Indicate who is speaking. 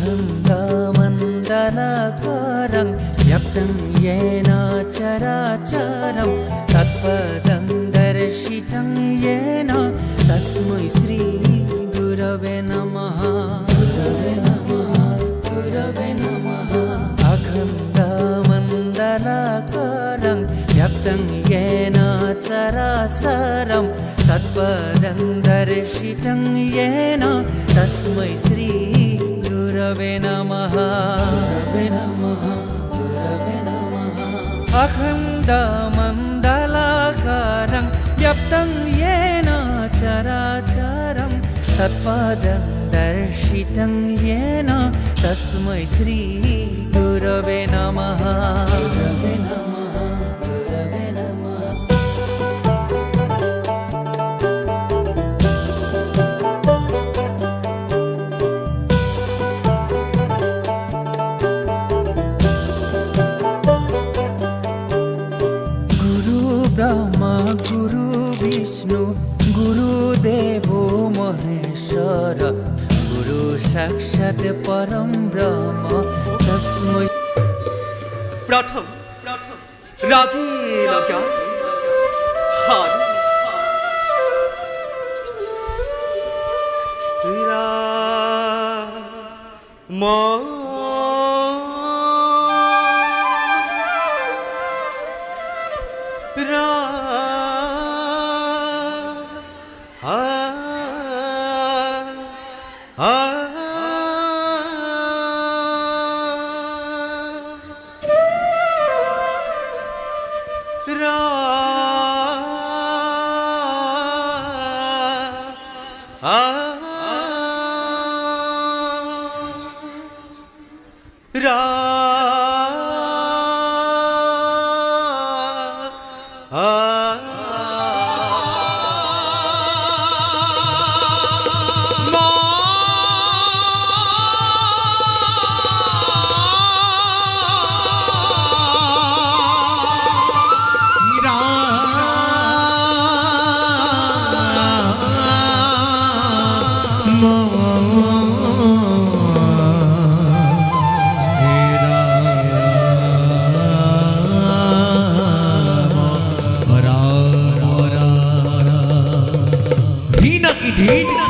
Speaker 1: अखण्डमण्डलाकारं व्याप्तं येन चराचरं तत्पदं दर्शितं येन तस्मै श्री गुरवे नमः। गुरवे नमः, गुरवे नमः। अखण्डमण्डलाकारं व्याप्तं येन चराचरं तत्पदं दर्शितं येन तस्मै श्री गुरवे नमः। गुरवे नमः, गुरवे नमः। अखण्डमण्डलाकारं व्याप्तं येन चराचरं तत्पदं दर्शितं येन तस्मै श्री गुरवे नमः। गुरवे नमः, गुरवे नमः। गुरु ब्रह्मा गुरु विष्णु गुरुदेवो महेश्वर गुरु साक्षात् परम ब्रह्म तस्मै।
Speaker 2: प्रथम रागी लगा हार म रा
Speaker 3: ढीन